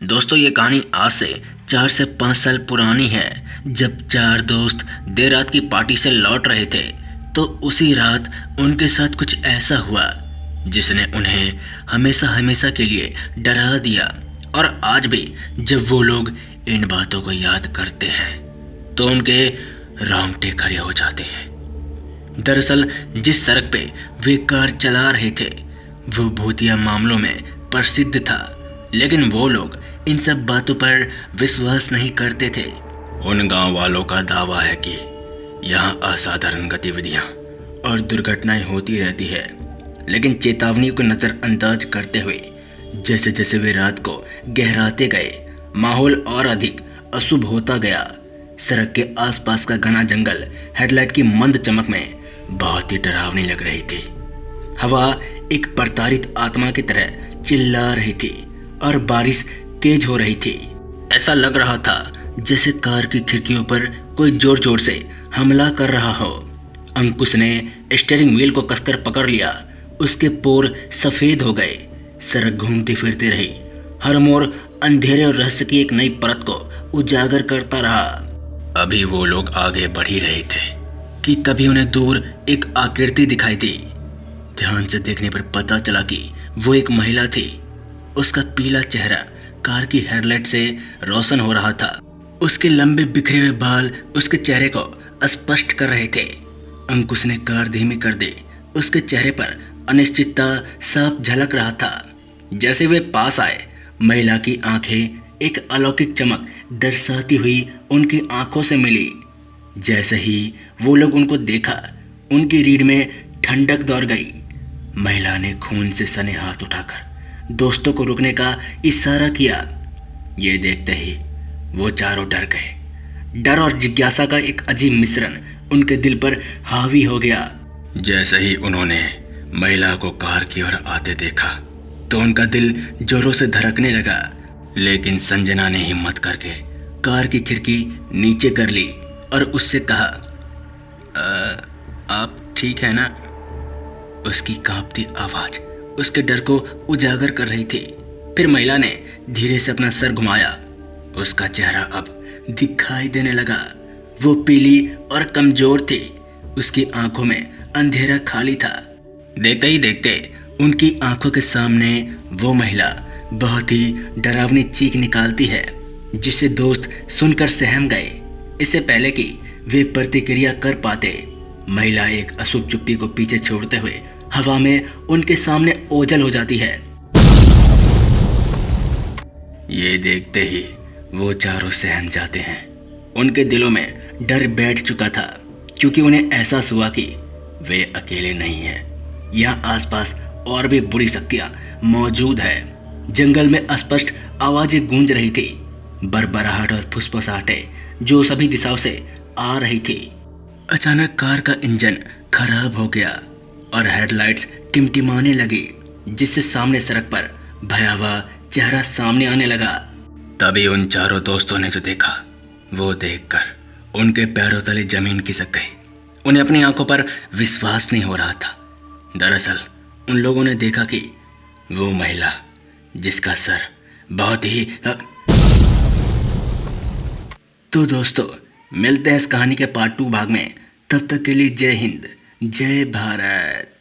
दोस्तों ये कहानी आज से 4 से 5 साल पुरानी है। जब 4 दोस्त देर रात की पार्टी से लौट रहे थे तो उसी रात उनके साथ कुछ ऐसा हुआ जिसने उन्हें हमेशा हमेशा के लिए डरा दिया। और आज भी जब वो लोग इन बातों को याद करते हैं तो उनके रोंगटे खड़े हो जाते हैं। दरअसल जिस सड़क पे वे कार चला रहे थे वो भूतिया मामलों में प्रसिद्ध था, लेकिन वो लोग इन सब बातों पर विश्वास नहीं करते थे। उन गांव वालों का दावा है कि यहाँ असाधारण गतिविधियाँ और दुर्घटनाएं होती रहती है, लेकिन चेतावनियों को नज़रअंदाज करते हुए जैसे जैसे वे रात को गहराते गए माहौल और अधिक अशुभ होता गया। सड़क के आसपास का घना जंगल हेडलाइट की मंद चमक में बहुत ही डरावनी लग रही थी। हवा एक प्रताड़ित आत्मा की तरह चिल्ला रही थी और बारिश तेज हो रही थी। ऐसा लग रहा था जैसे कार की खिड़कियों पर कोई जोर जोर से हमला कर रहा हो। अंकुश ने स्टीयरिंग व्हील को कसकर पकड़ लिया। उसके पोर सफ़ेद हो गए। सड़क घूमती फिरती रही, हर मोड़ अंधेरे और रहस्य की एक नई परत को उजागर करता रहा। अभी वो लोग आगे बढ़ ही रहे थे कि तभी उन्हें दूर एक आकृति दिखाई दी। ध्यान से देखने पर पता चला कि वो एक महिला थी। उसका पीला चेहरा कार की हेडलाइट से रोशन हो रहा था। उसके लंबे बिखरे हुए बाल उसके चेहरे को स्पष्ट कर रहे थे। अंकुश ने कार धीमी कर दी। उसके चेहरे पर अनिश्चितता साफ झलक रहा था। जैसे वे पास आए, महिला की आंखें एक अलौकिक चमक दर्शाती हुई उनकी आंखों से मिली। जैसे ही वो लोग उनको देखा, उनकी रीढ़ में ठंडक दौड़ गई। महिला ने खून से सने हाथ उठाकर दोस्तों को रुकने का इशारा किया। ये देखते ही वो चारों डर गए। डर और जिज्ञासा का एक अजीब मिश्रण उनके दिल पर हावी हो गया। जैसे ही उन्होंने महिला को कार की ओर आते देखा तो उनका दिल जोरों से धड़कने लगा, लेकिन संजना ने हिम्मत करके कार की खिड़की नीचे कर ली और उससे कहा, आप ठीक है ना? उसकी कांपती आवाज उसके डर को उजागर कर रही थी। फिर महिला ने धीरे से अपना सर घुमाया। उसका चेहरा अब दिखाई देने लगा। वो पीली और कमजोर थी। उसकी आंखों में अंधेरा खाली था। देखते ही देखते उनकी आंखों के सामने वो महिला बहुत ही डरावनी चीख निकालती है, जिसे दोस्त सुनकर सहम गए। इससे पहले कि वे प्रतिक्रिया कर पाते, महिला एक अशुभ चुप्पी को पीछे छोड़ते हुए हवा में उनके सामने ओझल हो जाती है। ये देखते ही वो चारों सहम जाते हैं। उनके दिलों में डर बैठ चुका था, क्योंकि उन्हें एहसास हुआ कि वे अकेले नहीं हैं। यहाँ आसपास और भी बुरी शक्तियाँ मौजूद है। जंगल में अस्पष्ट आवाज़ें गूंज रही थी, बरबराहट और फुसफुसाहटें जो सभी दिशाओं से आ रही थी। अचानक कार का इंजन खराब हो गया और हेडलाइट्स टिमटिमाने लगी, जिससे सामने सड़क पर भयावह चेहरा सामने आने लगा। तभी उन चारों दोस्तों ने जो देखा, वो देखकर उनके पैरों तले जमीन खिसक गई। उन्हें अपनी आंखों पर विश्वास नहीं हो रहा था। दरअसल उन लोगों ने देखा कि वो महिला, जिसका सर बहुत ही तो दोस्तों, मिलते हैं इस कहानी के पार्ट 2 भाग में। तब तक के लिए जय हिंद, जय भारत।